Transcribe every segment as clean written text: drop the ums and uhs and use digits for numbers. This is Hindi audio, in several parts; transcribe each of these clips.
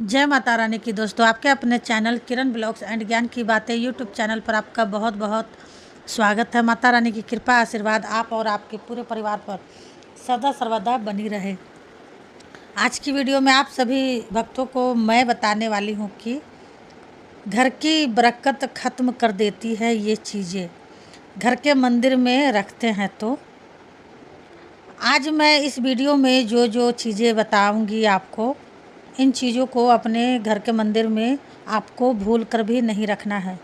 जय माता रानी की दोस्तों, आपके अपने चैनल किरण ब्लॉग्स एंड ज्ञान की बातें यूट्यूब चैनल पर आपका बहुत बहुत स्वागत है। माता रानी की कृपा आशीर्वाद आप और आपके पूरे परिवार पर सदा सर्वदा बनी रहे। आज की वीडियो में आप सभी भक्तों को मैं बताने वाली हूँ कि घर की बरकत ख़त्म कर देती है ये चीज़ें घर के मंदिर में रखते हैं। तो आज मैं इस वीडियो में जो जो चीज़ें बताऊँगी आपको, इन चीज़ों को अपने घर के मंदिर में आपको भूल कर भी नहीं रखना है।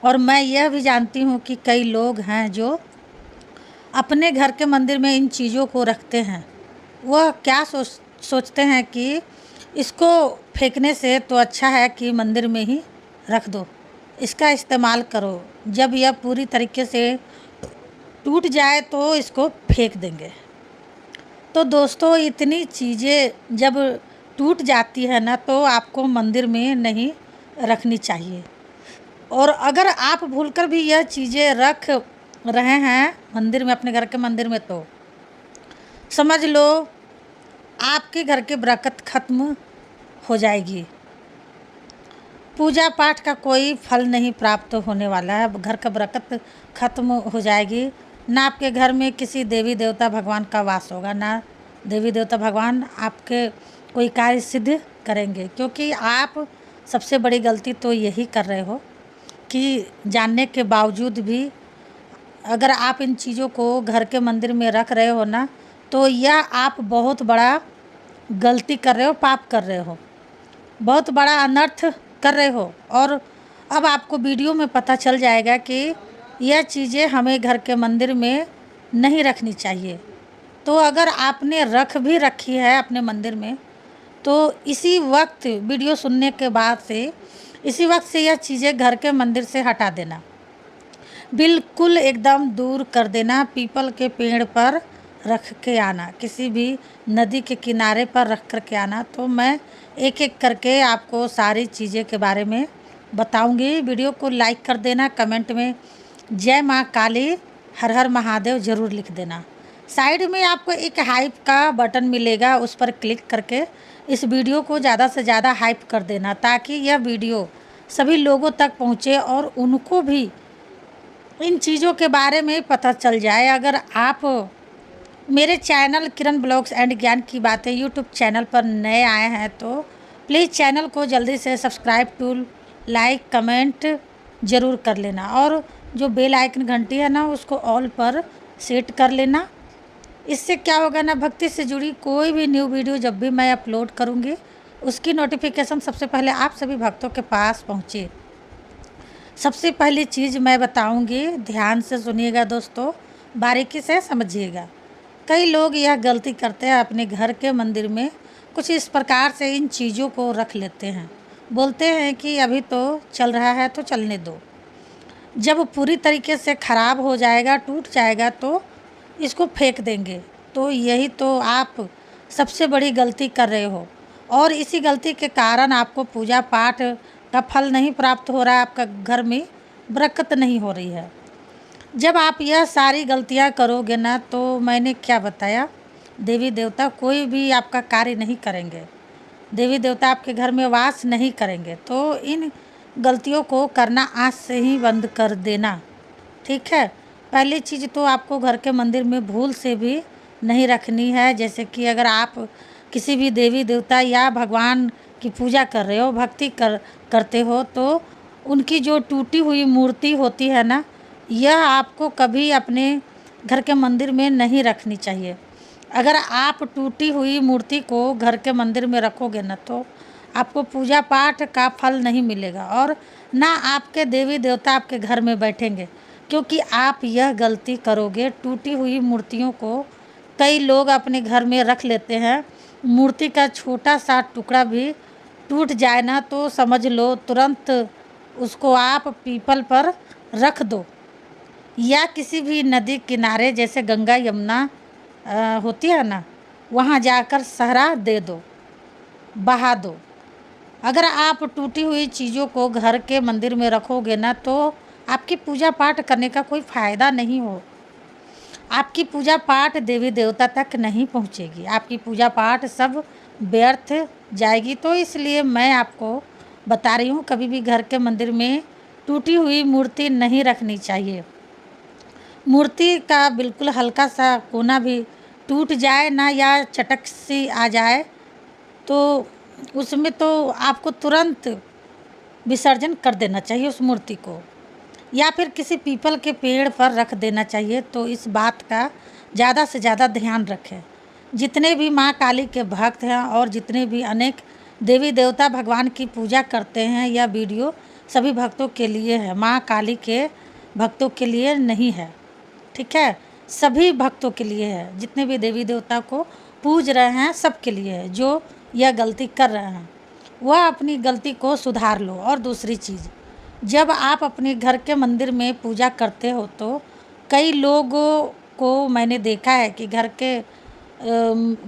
और मैं यह भी जानती हूँ कि कई लोग हैं जो अपने घर के मंदिर में इन चीज़ों को रखते हैं। वह क्या सोचते हैं कि इसको फेंकने से तो अच्छा है कि मंदिर में ही रख दो, इसका इस्तेमाल करो। जब यह पूरी तरीके से टूट जाए तो इसको फेंक देंगे। तो दोस्तों, इतनी चीज़ें जब टूट जाती है ना, तो आपको मंदिर में नहीं रखनी चाहिए। और अगर आप भूलकर भी यह चीज़ें रख रहे हैं मंदिर में, अपने घर के मंदिर में, तो समझ लो आपके घर की बरकत ख़त्म हो जाएगी। पूजा पाठ का कोई फल नहीं प्राप्त होने वाला है। घर का बरकत ख़त्म हो जाएगी। ना आपके घर में किसी देवी देवता भगवान का वास होगा, ना देवी देवता भगवान आपके कोई कार्य सिद्ध करेंगे। क्योंकि आप सबसे बड़ी गलती तो यही कर रहे हो कि जानने के बावजूद भी अगर आप इन चीज़ों को घर के मंदिर में रख रहे हो ना, तो यह आप बहुत बड़ा गलती कर रहे हो, पाप कर रहे हो, बहुत बड़ा अनर्थ कर रहे हो। और अब आपको वीडियो में पता चल जाएगा कि यह चीज़ें हमें घर के मंदिर में नहीं रखनी चाहिए। तो अगर आपने रख भी रखी है अपने मंदिर में, तो इसी वक्त वीडियो सुनने के बाद से इसी वक्त से यह चीज़ें घर के मंदिर से हटा देना, बिल्कुल एकदम दूर कर देना। पीपल के पेड़ पर रख के आना, किसी भी नदी के किनारे पर रख कर के आना। तो मैं एक एक करके आपको सारी चीज़ें के बारे में बताऊंगी। वीडियो को लाइक कर देना, कमेंट में जय माँ काली हर हर महादेव ज़रूर लिख देना। साइड में आपको एक हाइप का बटन मिलेगा, उस पर क्लिक करके इस वीडियो को ज़्यादा से ज़्यादा हाइप कर देना, ताकि यह वीडियो सभी लोगों तक पहुँचे और उनको भी इन चीज़ों के बारे में पता चल जाए। अगर आप मेरे चैनल किरण ब्लॉग्स एंड ज्ञान की बातें यूट्यूब चैनल पर नए आए हैं, तो प्लीज़ चैनल को जल्दी से सब्सक्राइब टू लाइक कमेंट ज़रूर कर लेना। और जो बेल आइकन घंटी है ना, उसको ऑल पर सेट कर लेना। इससे क्या होगा ना, भक्ति से जुड़ी कोई भी न्यू वीडियो जब भी मैं अपलोड करूँगी, उसकी नोटिफिकेशन सबसे पहले आप सभी भक्तों के पास पहुँचे। सबसे पहली चीज़ मैं बताऊँगी, ध्यान से सुनिएगा दोस्तों, बारीकी से समझिएगा। कई लोग यह गलती करते हैं, अपने घर के मंदिर में कुछ इस प्रकार से इन चीज़ों को रख लेते हैं। बोलते हैं कि अभी तो चल रहा है तो चलने दो, जब पूरी तरीके से ख़राब हो जाएगा, टूट जाएगा, तो इसको फेंक देंगे। तो यही तो आप सबसे बड़ी गलती कर रहे हो। और इसी गलती के कारण आपको पूजा पाठ का फल नहीं प्राप्त हो रहा है, आपका घर में बरकत नहीं हो रही है। जब आप यह सारी गलतियां करोगे ना, तो मैंने क्या बताया, देवी देवता कोई भी आपका कार्य नहीं करेंगे, देवी देवता आपके घर में वास नहीं करेंगे। तो इन गलतियों को करना आज से ही बंद कर देना, ठीक है। पहली चीज़ तो आपको घर के मंदिर में भूल से भी नहीं रखनी है। जैसे कि अगर आप किसी भी देवी देवता या भगवान की पूजा कर रहे हो, भक्ति करते हो, तो उनकी जो टूटी हुई मूर्ति होती है ना, यह आपको कभी अपने घर के मंदिर में नहीं रखनी चाहिए। अगर आप टूटी हुई मूर्ति को घर के मंदिर में रखोगे ना, तो आपको पूजा पाठ का फल नहीं मिलेगा और ना आपके देवी देवता आपके घर में बैठेंगे। क्योंकि आप यह गलती करोगे, टूटी हुई मूर्तियों को कई लोग अपने घर में रख लेते हैं। मूर्ति का छोटा सा टुकड़ा भी टूट जाए ना, तो समझ लो तुरंत उसको आप पीपल पर रख दो, या किसी भी नदी किनारे, जैसे गंगा यमुना होती है ना, वहाँ जाकर सहरा दे दो, बहा दो। अगर आप टूटी हुई चीज़ों को घर के मंदिर में रखोगे ना, तो आपकी पूजा पाठ करने का कोई फ़ायदा नहीं हो। आपकी पूजा पाठ देवी देवता तक नहीं पहुँचेगी। आपकी पूजा पाठ सब व्यर्थ जाएगी। तो इसलिए मैं आपको बता रही हूँ, कभी भी घर के मंदिर में टूटी हुई मूर्ति नहीं रखनी चाहिए। मूर्ति का बिल्कुल हल्का सा कोना भी टूट जाए ना या चटक सी आ जाए तो उसमें तो आपको तुरंत विसर्जन कर देना चाहिए उस मूर्ति को, या फिर किसी पीपल के पेड़ पर रख देना चाहिए। तो इस बात का ज़्यादा से ज़्यादा ध्यान रखें। जितने भी माँ काली के भक्त हैं और जितने भी अनेक देवी देवता भगवान की पूजा करते हैं, यह वीडियो सभी भक्तों के लिए है, माँ काली के भक्तों के लिए नहीं है, ठीक है। सभी भक्तों के लिए है, जितने भी देवी देवता को पूज रहे हैं सबके लिए है। जो यह गलती कर रहे हैं वह अपनी गलती को सुधार लो। और दूसरी चीज़, जब आप अपने घर के मंदिर में पूजा करते हो तो कई लोगों को मैंने देखा है कि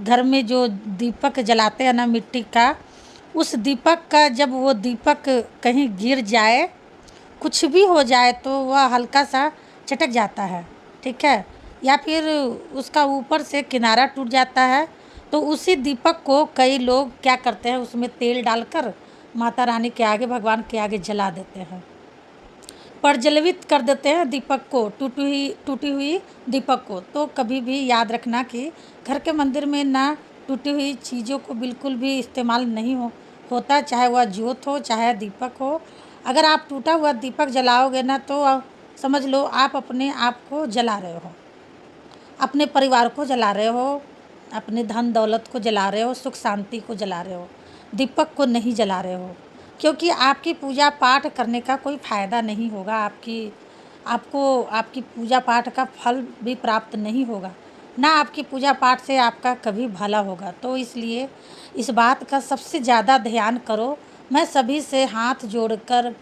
घर में जो दीपक जलाते हैं ना मिट्टी का, उस दीपक का जब वो दीपक कहीं गिर जाए, कुछ भी हो जाए तो वह हल्का सा चटक जाता है, ठीक है, या फिर उसका ऊपर से किनारा टूट जाता है। तो उसी दीपक को कई लोग क्या करते हैं, उसमें तेल डालकर माता रानी के आगे, भगवान के आगे जला देते हैं, प्रज्वलित कर देते हैं दीपक को, टूटी हुई दीपक को। तो कभी भी याद रखना कि घर के मंदिर में ना टूटी हुई चीज़ों को बिल्कुल भी इस्तेमाल नहीं होता, चाहे वह ज्योत हो चाहे दीपक हो। अगर आप टूटा हुआ दीपक जलाओगे ना तो समझ लो आप अपने आप को जला रहे हो, अपने परिवार को जला रहे हो, अपने धन दौलत को जला रहे हो, सुख शांति को जला रहे हो, दीपक को नहीं जला रहे हो। क्योंकि आपकी पूजा पाठ करने का कोई फ़ायदा नहीं होगा, आपको आपकी पूजा पाठ का फल भी प्राप्त नहीं होगा, ना आपकी पूजा पाठ से आपका कभी भला होगा। तो इसलिए इस बात का सबसे ज़्यादा ध्यान करो। मैं सभी से हाथ जोड़कर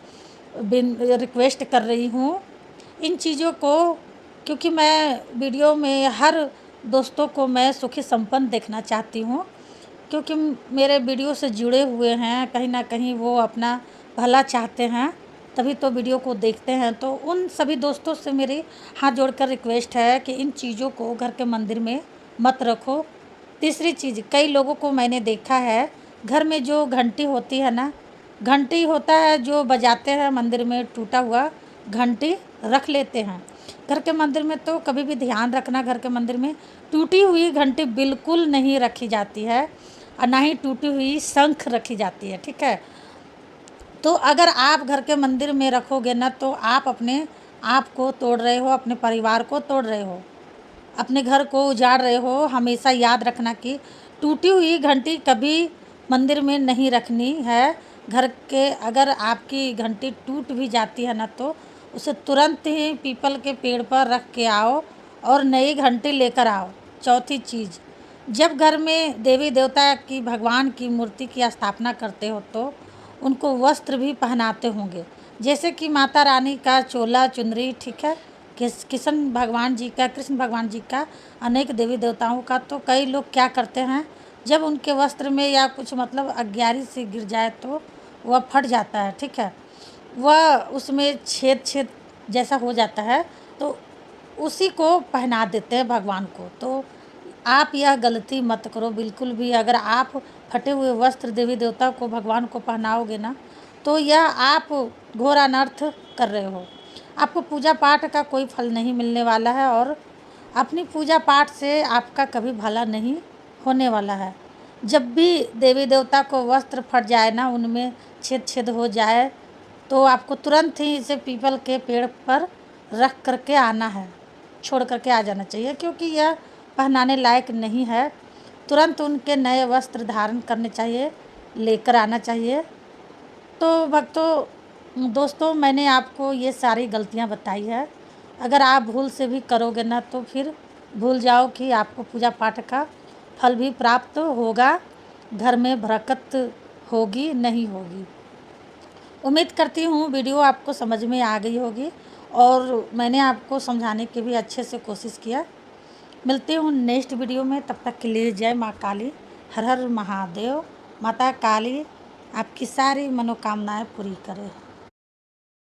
रिक्वेस्ट कर रही हूँ इन चीज़ों को, क्योंकि मैं वीडियो में हर दोस्तों को मैं सुखी संपन्न देखना चाहती हूँ, क्योंकि मेरे वीडियो से जुड़े हुए हैं, कहीं ना कहीं वो अपना भला चाहते हैं तभी तो वीडियो को देखते हैं। तो उन सभी दोस्तों से मेरी हाथ जोड़कर रिक्वेस्ट है कि इन चीज़ों को घर के मंदिर में मत रखो। तीसरी चीज़, कई लोगों को मैंने देखा है घर में जो घंटी होती है ना, घंटी होता है जो बजाते हैं मंदिर में, टूटा हुआ घंटी रख लेते हैं घर के मंदिर में। तो कभी भी ध्यान रखना, घर के मंदिर में टूटी हुई घंटी बिल्कुल नहीं रखी जाती है और ना ही टूटी हुई शंख रखी जाती है, ठीक है। तो अगर आप घर के मंदिर में रखोगे ना तो आप अपने आप को तोड़ रहे हो, अपने परिवार को तोड़ रहे हो, अपने घर को उजाड़ रहे हो। हमेशा याद रखना कि टूटी हुई घंटी कभी मंदिर में नहीं रखनी है। घर के अगर आपकी घंटी टूट भी जाती है ना तो उसे तुरंत ही पीपल के पेड़ पर रख के आओ और नई घंटी लेकर आओ। चौथी चीज़, जब घर में देवी देवता की, भगवान की मूर्ति की स्थापना करते हो तो उनको वस्त्र भी पहनाते होंगे, जैसे कि माता रानी का चोला चुनरी, ठीक है, कृष्ण भगवान जी का, अनेक देवी देवताओं का। तो कई लोग क्या करते हैं, जब उनके वस्त्र में या कुछ मतलब अज्ञारी से गिर जाए तो वह फट जाता है, ठीक है, वह उसमें छेद जैसा हो जाता है, तो उसी को पहना देते हैं भगवान को। तो आप यह गलती मत करो बिल्कुल भी। अगर आप फटे हुए वस्त्र देवी देवता को, भगवान को पहनाओगे ना तो यह आप घोर अनर्थ कर रहे हो। आपको पूजा पाठ का कोई फल नहीं मिलने वाला है और अपनी पूजा पाठ से आपका कभी भला नहीं होने वाला है। जब भी देवी देवता को वस्त्र फट जाए ना, उनमें छेद हो जाए, तो आपको तुरंत ही इसे पीपल के पेड़ पर रख करके आना है, छोड़ करके आ जाना चाहिए, क्योंकि यह पहनाने लायक नहीं है। तुरंत उनके नए वस्त्र धारण करने चाहिए, लेकर आना चाहिए। तो दोस्तों, मैंने आपको ये सारी गलतियां बताई है। अगर आप भूल से भी करोगे ना तो फिर भूल जाओ कि आपको पूजा पाठ का फल भी प्राप्त होगा, घर में बरकत होगी नहीं होगी। उम्मीद करती हूँ वीडियो आपको समझ में आ गई होगी और मैंने आपको समझाने की भी अच्छे से कोशिश किया। मिलते हूँ नेक्स्ट वीडियो में, तब तक के लिए जय माँ काली, हर हर महादेव। माता काली आपकी सारी मनोकामनाएं पूरी करे।